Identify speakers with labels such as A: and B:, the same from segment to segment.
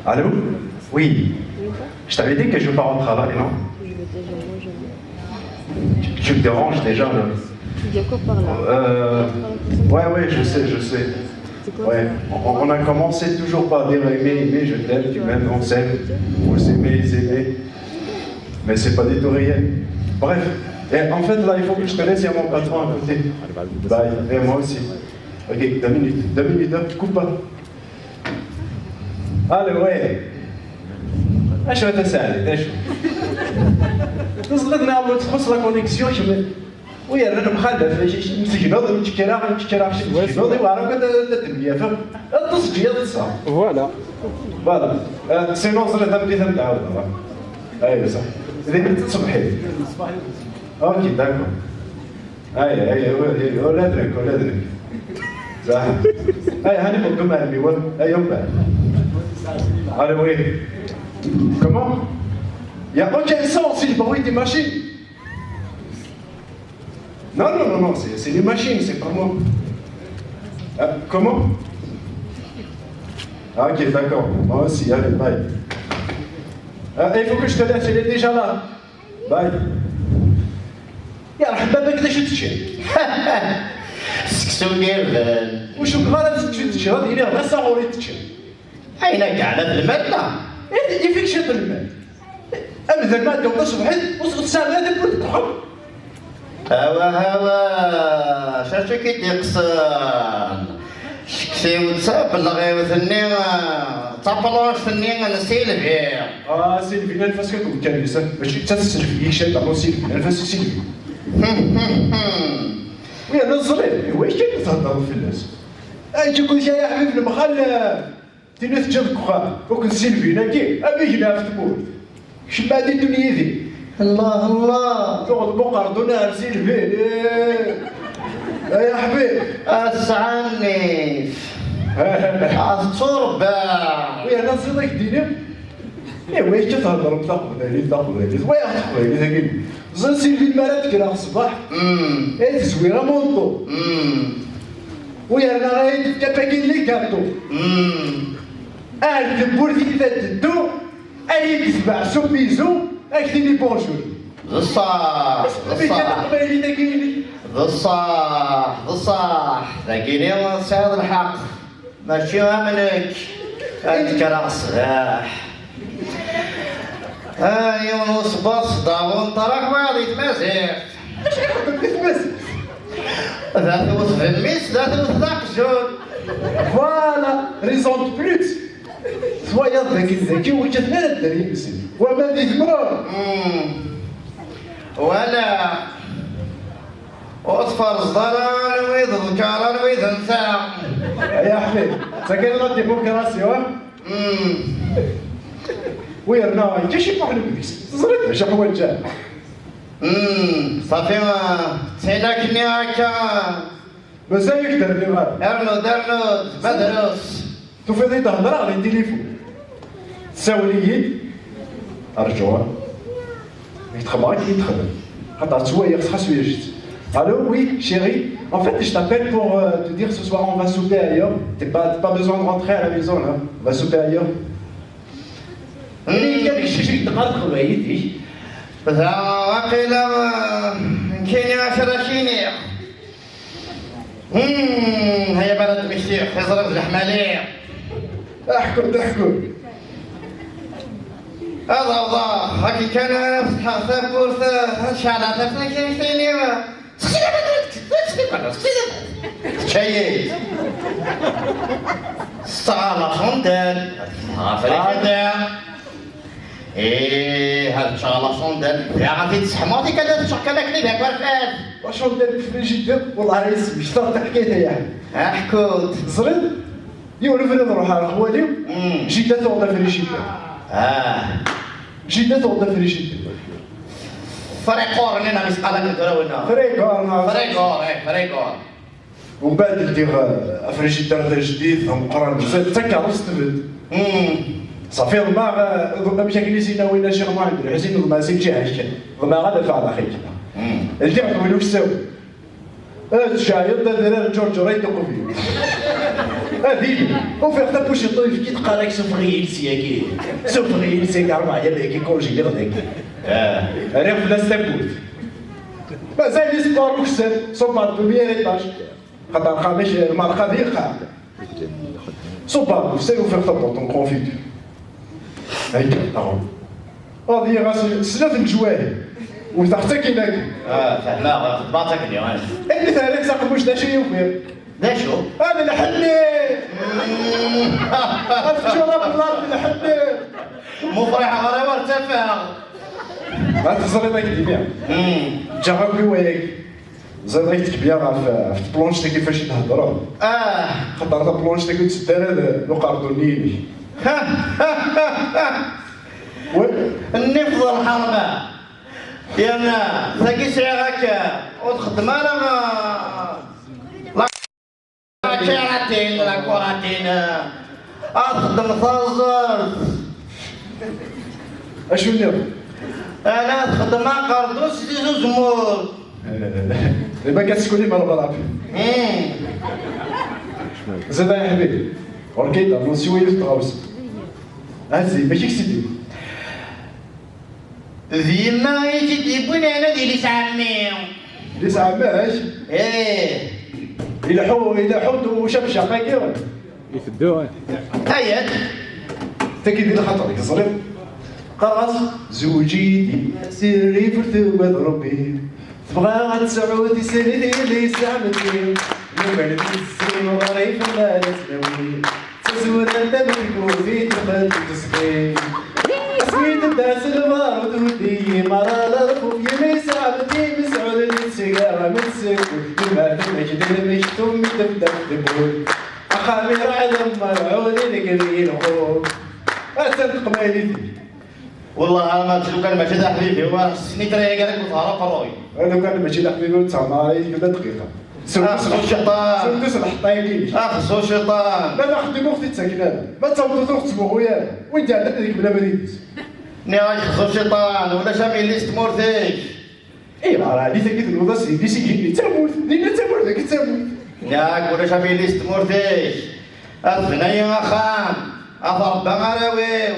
A: Allô? Oui. Je t'avais dit que je pars au travail, non? Tu me déranges déjà, là.
B: Tu dis quoi par là?
A: Ouais, je sais. Ouais, on a commencé toujours par dire aimer, je t'aime, tu m'aimes, on s'aime, vous aimez, ils aimer. Mais c'est pas du tout réel. Bref, et en fait là, il faut que je te laisse, il y a mon patron à côté. Bye, et moi aussi. Ok, 2 minutes, hein, coupe pas. Allez, ouais. اش هذا ساعد اش تصغر نعمل تخص لا كونيكسيون ويا رانا مخالف مسجنوض متكرا مسجنوض وعرفت الدنيا فهم التصجيه تصا
C: فوالا
A: سينو صرت بديت نتعاود ايوا صح اذا تصبحي اوكي داكور اي ولا درك صح اي هاني بدو مع الميوان ايوا من بعد allez oui comment il y a aucun sens si le bruit des machines. Non, c'est les machines, c'est pas moi. Comment? Ah, ok, d'accord. Moi aussi, allez, bye. Il faut que je te laisse, elle est déjà là. Bye. يا رحبا بك كيفاش تمشي؟
D: سكسو ديال
A: وشو كبار تمشي غادي ليه غير صغوري تمشي.
D: عينك على المادة.
A: يفيك شاد المال. أبدا ما دوما صبحت وسامع هذا كل تحب.
D: هوا شاشو كيديقصن شكسي وتساب بلغي وثني تابلوش ثني نسيلفي
A: سيلفي نفس كنت كنسى ماشي تسلفي شاد على سيلفي نفس سيلفي ويا نصري واش كتهضروا في الناس انت كنت يا حبيب المخال تنث جنب خا وكنت سيلفي ناكي ابي هنا في تموت شبعتي الدنيا ذي
D: الله
A: تقعد بقر دونار سيلفي يا حبيب
D: السعنيف التربة
A: ويا نصيدك ديني واش كتهضروا بتقبلي ويا تقبلي زين سيلفي المالات كرا الصباح تزويره مونطو ويا انا غايد كاباكين لي كاتو الدبور ديال الدو اللي تتبع سوبيزو اكتبي بونجور
D: بصح ذاكيني سعيد الحق ماشي منك انت كرا صباح يوم صباح صداع طرح واحد يتمازح ذات وصف الميس ذات وصف ذاك الجون
A: فوالا ريزون بلوس سوايا ذاكي وجدنا الدري مسلم وما ذي ثمرة
D: ولا اصفر صدران ويض ذكران ويض انثى
A: يا حبيبي سكن لا ديمقراطيا ويرنا انت شي فحل بيس زرت شي حوايج
D: صافي تسيناكني هكا
A: مازال يقدر لي غير
D: ارنود بدروس
A: تفيضي تهضر على التليفون تساوي لي ارجوها يتخبرك يتخدم خاطر سوايا خاص يجد Allô, oui, chérie. En fait, je t'appelle pour te dire ce soir on va souper ailleurs. T'as pas besoin de rentrer à la maison là. On va souper ailleurs.
D: واقيلا كاينه 10 شينير هيا بلد مشيخ يضرب الحماليه
A: احكم
D: هذا هاكي كان فتح بورثة شعلات نفسنا كيفيني شيء الصالة خندل فريدة هاد الشغلة خندل يا غادي تسحماطي كذا تشكل لك لي بهاك ورفات
A: واش ندير في الجدة والله يسمي شطرت حكايتها يا حبيبي
D: حكوت
A: زرد يولف نروح على خوالي جدة تغدا في الجدة جدة تغدا في الجدة
D: فريقور لنا مسألة ندرونا فريقور
A: ومن بعد ندير افريجي دار جديد مقرن تكا نستفد صافي ضما مشاكل سينا وين شي غمار ندير حسين ضما سي جاهز ضما غادا فعل اخي الجمع وين واش تساوي هذا الشايط دراري جورج رايد قوفي هذه وفي حتى بوش يطيف كي تلقى لك سوفغيل سياكي سوفغيل سيك 4 يلا كي كونجي لي غداك راه بلا ستابوت مازال لي سبور وكسر صوبات بمية ايطاج خاطر خامش المارقه ضيقه صوبات وكسر وفي حتى بوطون كونفيتور هاي طاغون هذه غاس سلات الجواهر وتحتك هناك
D: فهمها خدماتك اليوم
A: اللي ثالث ساق مش دا شي يوفير
D: دا شو؟
A: هذا الحلي الفجورة بالله الحلي
D: مفرح غير وارتفع
A: هاد الزريطة كدير جرب لي وياك زريطة كبيرة في البلونشتي كيفاش يتهضروا خاطر هذا البلونشتي كنت تدار لو قاردونيني
D: النفض الحرمة يانا ثقي سعرك وتخدم انا لا كيراتين لا كوراتين تخدم ثازر
A: اشنو ندير؟
D: انا تخدم قردوس دي زوج مور
A: دابا كتسكن لي بالغراب زاد يا حبيبي وركيتا نوصي ويلي تغوص هزي ماشي كسيدي
D: ذيما يجيبون انا ديال سامي
A: ليس عماش إلا حوت وشبشة قاكيرا
C: يفدوها
D: ايات
A: تكيدي لخاطرك صريف خلاص زوجي سيري فرثوبة ربي تبغى تسعود سنتين اللي سامتين نبعد السن وغريف ما نسوي تزور انت بالكوفي تخد تسقي سويت الداس البارد ودي مرا لرفوف يمي سعبتي مسعود السيجارة من سكوت ما تمجد المشتوم تبدا تبول أخامي رعد مرعوني نقري الخوف أسد قبيلتي
D: والله ما تشوف كان ماشي دا حبيبي هو حسني ترى قالك وظهره قروي
A: أنا كان ماشي لحبيبي وتسعماري كذا دقيقة
D: خصو الشيطان
A: سلطس الحطايقين
D: خصو الشيطان
A: لا لا خدي اختي تسكنان ما تصوتوا اخت خويا وانت عندك هذيك بلا مريدس
D: نياك خصو الشيطان ولا شامي اللي ستمورتيك
A: اي راه اللي سكت الوضع سيدي سيدي تموت دينا تموت لك تموت
D: نياك ولا شامي اللي ستمورتيك أثنيا خام أضرب بغراويو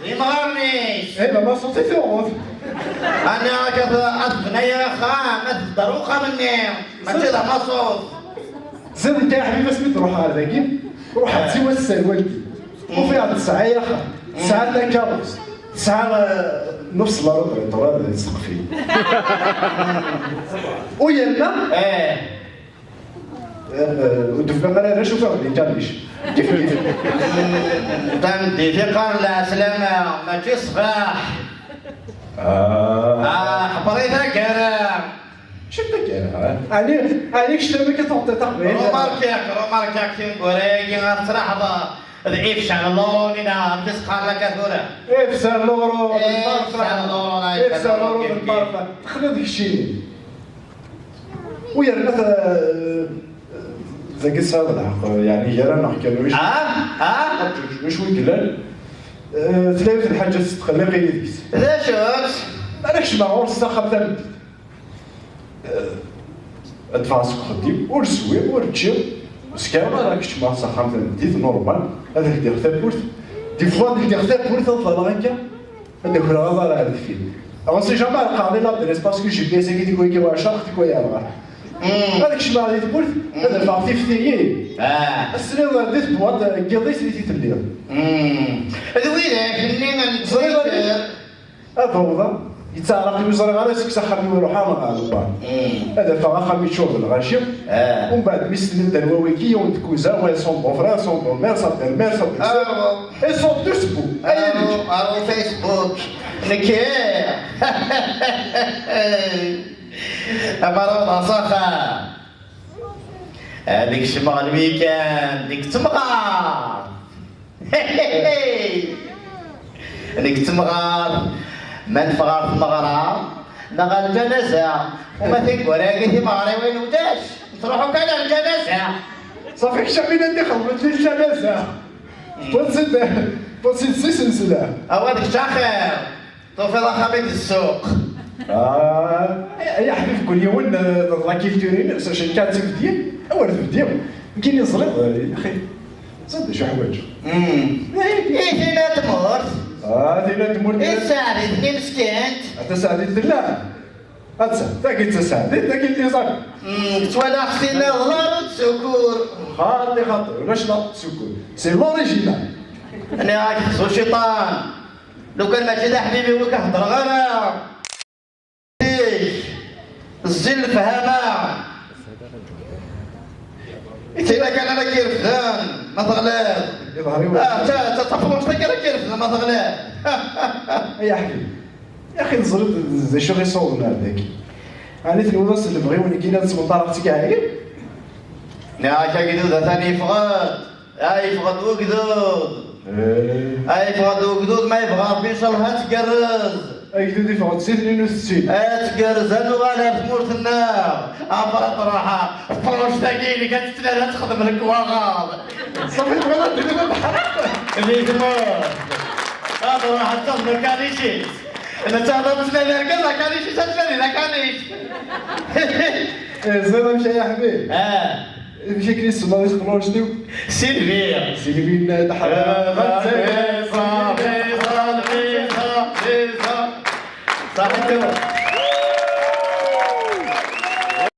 D: يمغرنيش
A: اي ما صوتي ثوت
D: أنا كذا أثنيا خام أثدروخة مني ما تدا ما صوت
A: زاد انت يا حبيبي اسمي تروح على ذاك روح تسوى السلوالتي وفي هذا الساعة يا اخي ساعة لا كابوس ساعة نص لا ربع طراد السقفي ويلا ودفنا غير شوف اللي جابيش كيف
D: تندي ثقة لا سلامة ماشي صباح حبريتها كرام
A: شفتك انا عليك شنو كتعطي تقبيل
D: روماركيك تنقوريكي غتصرح ضعيف شعر اللوروني نعم تسقى لك ثورة
A: افسر لورو
D: افسر لورو
A: افسر لورو بالطرفة تخلي ديك الشيء ويا الناس زاك الصاد يعني يا رانا نحكي واش واش ويقلال تلاقي الحاجه تخلي غير يديس
D: ذا شوت
A: مالكش معور الصخب تاع ادفع خديم ورسوي ورتشير سكان ما راكش مع الصخب تاع ديت نورمال هذاك دير ثابورت دي فوا دير ثابورت طلع هكا هذاك راه راه الفيلم اون سي جامي القاضي لادريس باسكو جي بي سي كي تكوي واش تكوي الغار هذاك الشمال اللي تقول هذا بارتي فتيي السنه ديت بواط قضيت اللي تتبدل
D: هذا وينك منين نتزيد
A: هذا هو يتعرف يوزر على سكسا خمي روحها ما غادو هذا فغا خمي شوف الغاشي ومن بعد ميسلم دروي كي يوم تكوزا ولا سون بون فرا سون بون مير صابر مير صابر اي سون توس بو
D: ارو فيسبوك نكير أمرو نصخة هذيك شمع الويكاند ديك تمغار ديك تمغار ما نفغر في المغرة نغا الجنازة وما تنقول هاكي مغري وين وداش تروحوا كذا الجنازة
A: صافي شعبنا ندي خلبت لي الجنازة بونسي سلسلة
D: أو هذيك شاخر طوفي لا خبيت السوق
A: يا حبيبي كل يوم راكي توريني شركات تبديل اول تبديل كاين يصلي يا اخي صدق شو حوايج
D: ايه فينا تموت
A: دينا تمر
D: ايه ساعدتني مسكنت
A: تساعدي لا تاكي تساعدي تاكي الانسان
D: تولى خصينا الغار والسكور
A: خاطي ولا شنو سكر سي لوريجينال
D: انا راك خصو شيطان لو كان ماشي ذا حبيبي هو كيهضر غير انا الزل فهمه إذا كان أنا كيرفدان ما تغلب تا تفرج تاك أنا كيرفدان ما تغلب
A: يا حبيبي يا أخي نزرد زي شو غيصورنا هذاك أنا في الوسط اللي بغيوني كي ناس من طرف تكاعي
D: ناكا قدود ثاني يفغد يفغد وقدود يفغد وقدود ما يبغى ربي إن شاء الله تقرز
A: أجدود يفغد 62
D: تقرز أنو غالا في مورت النار أبرا طراحة فروش تاقيني كانت تتنادى تخدم لك واغاض
A: صافي تغلط اللي ما بحرق
D: اللي تموت هذا راح تصدر كانيشي إذا تهضر تنادي القصة كانيشي تتنادي لا كانيش
A: زين مشى يا حبيبي مشى كريس ما يخبرون شنو
D: سيلفيا
A: سيلفين تحرق
D: صاحبي